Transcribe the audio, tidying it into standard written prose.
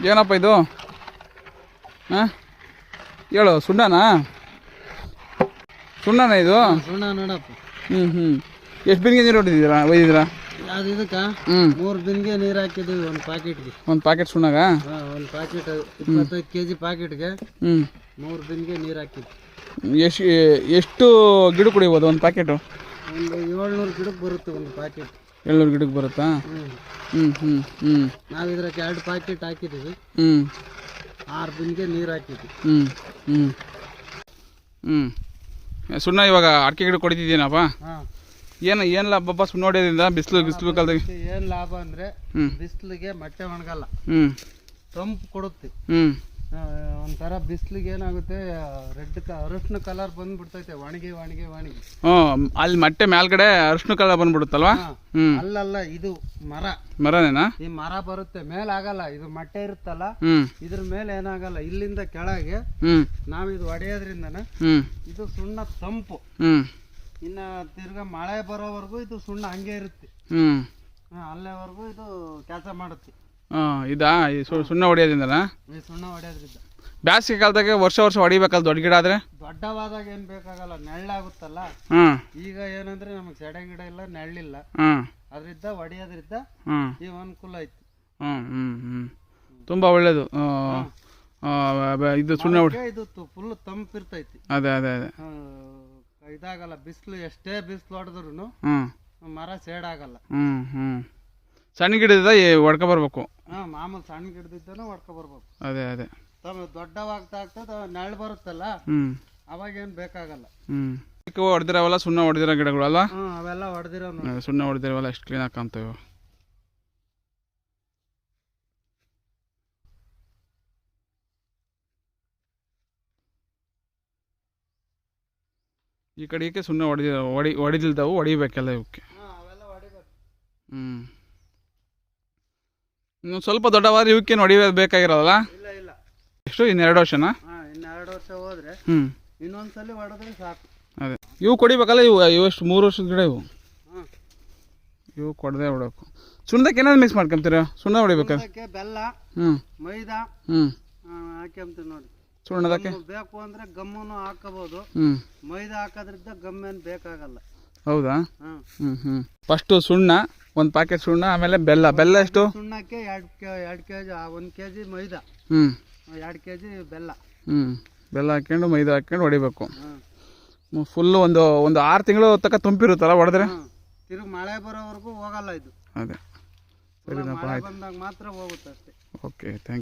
ಏನಪ್ಪ ಇದು? ಹಾಂ ಹೇಳು. ಸುಣ್ಣನಾ ಇದು? ಸುಣ್ಣ ನೋಡಪ್ಪ. ಎಷ್ಟು ಬಿನ್ಗೆ ನೀರು ಒಯ್ದಿದ್ದೀರಾ? ಅದು ಇದಕ್ಕೆ 3 ಬಿನ್ಗೆ ನೀರು ಹಾಕಿದ್ದೀವಿ. ಒಂದು ಪ್ಯಾಕೆಟ್ಗೆ. ಒಂದು ಪ್ಯಾಕೆಟ್ ಸುಣ್ಣಾಗ? ಒಂದು ಪ್ಯಾಕೆಟ್ 25 kg ಪ್ಯಾಕೆಟ್ಗೆ 3 ಬಿನ್ಗೆ ನೀರು ಹಾಕಿದ್ವಿ. ಎಷ್ಟು ಗಿಡ ಕುಡಿಬೋದು ಒಂದು ಪ್ಯಾಕೆಟು? ಒಂದು 700 ಗಿಡಕ್ಕೆ ಬರುತ್ತೆ ಒಂದು ಪ್ಯಾಕೆಟ್. 700 ಗಿಡಕ್ಕೆ ಬರುತ್ತಾ? ನಾವು ಇದ್ರಕ್ಕೆ 2 ಪ್ಯಾಕೆಟ್ ಹಾಕಿದ್ದೀವಿ. 6 ಬಿನ್ಗೆ ನೀರು ಹಾಕಿದ್ವಿ. ಸುಣ್ಣ ಇವಾಗ ಅಡಿಕೆ ಗಿಡ ಕೊಡ್ತಿದ್ದೀನಪ್ಪ. ಹಾಂ. ಏನು ಲಾಭಪ್ಪ ಸುಣ್ಣ ಹೊಡೆಯೋದ್ರಿಂದ? ಬಿಸಿಲು ಕಾಲದಾಗ ಏನು ಲಾಭ ಅಂದರೆ ಬಿಸಿಲಿಗೆ ಮೊಟ್ಟೆ ಒಣಗಲ್ಲ, ತಂಪು ಕೊಡುತ್ತೆ. ಒಂಥರ ಬಿಸಿಲಿಗೆ ಏನಾಗುತ್ತೆ, ಅರಿಶಿನ ಕಲರ್ ಬಂದ್ಬಿಡ್ತೈತೆ, ಒಣಗಿ. ಅಲ್ಲಿ ಮೊಟ್ಟೆ ಮೇಲ್ಗಡೆ ಅರಿಶಿನ ಕಲರ್ ಬಂದ್ಬಿಡುತ್ತಲ್ವಾ? ಅಲ್ಲಲ್ಲ, ಇದು ಮರನೇನಾ? ಈ ಮರ ಬರುತ್ತೆ, ಮೇಲೆ ಆಗಲ್ಲ. ಇದು ಮೊಟ್ಟೆ ಇರುತ್ತಲ್ಲ, ಇದ್ರ ಮೇಲೆ ಏನಾಗಲ್ಲ. ಇಲ್ಲಿಂದ ಕೆಳಗೆ ನಾವ್ ಇದು ಹೊಡೆಯೋದ್ರಿಂದನ ಇದು ಸುಣ್ಣ ತಂಪು. ಇನ್ನ ತಿರ್ಗಾ ಮಳೆ ಬರೋವರೆಗೂ ಇದು ಸುಣ್ಣ ಹಂಗೆ ಇರುತ್ತೆ. ಅಲ್ಲೇವರೆಗೂ ಇದು ಕೆಲಸ ಮಾಡುತ್ತೆ. ಇದಾ ಸುಣ್ಣ ಹೊಡೆಯೋದ್ರಿಂದ? ಈ ಸುಣ್ಣ ಹೊಡೆಯೋದ್ರಿಂದ ಬ್ಯಾಸಿಗೆ ಕಾಲದಾಗ ವರ್ಷ ಹೊಡಿಬೇಕಲ್ಲ ದೊಡ್ಡ ಗಿಡ ಆದ್ರೆ? ದೊಡ್ಡವಾದಾಗ ಏನ್ ಬೇಕಾಗಲ್ಲ, ನೆಳ್ಳಾಗುತ್ತಲ್ಲ. ಈಗ ಏನಂದ್ರೆ ನಮಗ್ ಸೆಡೆ ಗಿಡ ಇಲ್ಲ, ನೆಳ್ಳಿಲ್ಲ. ಅದ್ರಿಂದ ಹೊಡೆಯೋದ್ರಿಂದ ಈ ಅನುಕೂಲ ಐತಿ. ತುಂಬಾ ಒಳ್ಳೇದು. ಇದು ಸುಣ್ಣ ಇದು ಫುಲ್ ತಂಪಿರ್ತೈತಿ. ಅದೇ ಇದಾಗಲ್ಲ. ಬಿಸಿಲು ಎಷ್ಟೇ ಬಿಸಿಲು ಹೊಡೆದ್ರು ಮರ ಸೇಡಾಗಲ್ಲ. ಸಣ್ಣ ಗಿಡದ ಹೊಡ್ಕೊ ಬರ್ಬೇಕು. ಮಾಮೂಲು ಸಣ್ಣ ಗಿಡದಿದ್ದಾನು ಹೊಡ್ಕೊ ಬರ್ಬೇಕು. ಅದೇ ದೊಡ್ಡವಾಗ್ತಾ ಆಗ್ತದ, ನೆರಳು ಬರುತ್ತಲ್ಲ, ಅವಾಗೇನ್ ಬೇಕಾಗಲ್ಲ. ಹೊಡೆದಿರವಲ್ಲ ಸುಣ್ಣ ಹೊಡೆದಿರೋ ಗಿಡಗಳು ಅಲ್ಲ? ಅವೆಲ್ಲ ಹೊಡೆದಿರೋ ಸುಣ್ಣ ಹೊಡೆದಿರವಲ್ಲ ಎಷ್ಟು ಕ್ಲೀನ್ ಆಗಿ ಕಾಣ್ತವೆ. ಈ ಕಡೆಗೆ ಸುಣ್ಣ ಹೊಡಿದಿಲ್ದವು ಹೊಡಿಬೇಕೆಲ್ಲ ಇವಕ್ಕೆ. ಇನ್ನೊಂದು ಸ್ವಲ್ಪ ದೊಡ್ಡವಾದ್ರೆ ಇವಕ್ಕೇನು ಹೊಡಿಯೋದು ಬೇಕಾಗಿರೋದಲ್ಲ? ಇಲ್ಲ. ಎಷ್ಟು? ಇನ್ನು 2 ವರ್ಷನಾ? ಇನ್ನು 2 ವರ್ಷ ಹೋದ್ರೆ ಇನ್ನೊಂದ್ಸಲಿ ಹೊಡೆದ್ರೆ ಸಾಕು. ಅದೇ ಇವು ಕೊಡಿಬೇಕಲ್ಲ? ಇವು ಎಷ್ಟು 3 ವರ್ಷದ ಗಿಡ ಇವು? ಇವು ಕೊಡದೆ ಹೊಡಬೇಕು. ಸುಣ್ಣದಕ್ಕೆ ಏನಾದ್ರು ಮಿಕ್ಸ್ ಮಾಡ್ಕೊಂತೀರಾ? ಸುಣ್ಣ ಹೊಡಿಬೇಕಾದ್ರೆ ಬೆಲ್ಲ, ಮೈದಾ ಹಾಕ್ಯಂತೀವಿ ನೋಡಿ. ಸುಣ್ಣದಕ್ಕೆ ಬೇಕು ಅಂದ್ರೆ ಗಮ್ಮನು ಹಾಕಬಹುದು. ಮೈದಾ ಹಾಕೋದ್ರಿಂದ ಗಮ್ಮೇನ್ ಬೇಕಾಗಲ್ಲ. ಹೌದಾ? ಫಸ್ಟ್ ಸುಣ್ಣ, 1 ಪ್ಯಾಕೆಟ್ ಸುಣ್ಣ, ಆಮೇಲೆ ಬೆಲ್ಲ ಎಷ್ಟು? ಸುಣ್ಣಕ್ಕೆ 2 kg, 1 kg ಮೈದಾ, 2 kg ಬೆಲ್ಲ. ಬೆಲ್ಲ ಹಾಕೊಂಡು ಮೈದಾ ಹಾಕೊಂಡು ಹೊಡಿಬೇಕು. ಫುಲ್ ಒಂದು 6 ತಿಂಗಳು ತನಕ ತುಂಬಿರುತ್ತಲ್ಲ ಹೊಡೆದ್ರೆ? ತಿರುಗಿ ಮಳೆ ಬರೋವರೆಗೂ ಹೋಗಲ್ಲ ಇದು. ಅದೇ ಮಳೆ ಬಂದಾಗ ಮಾತ್ರ ಹೋಗುತ್ತೆ ಅಷ್ಟೇ. Okay, thank you.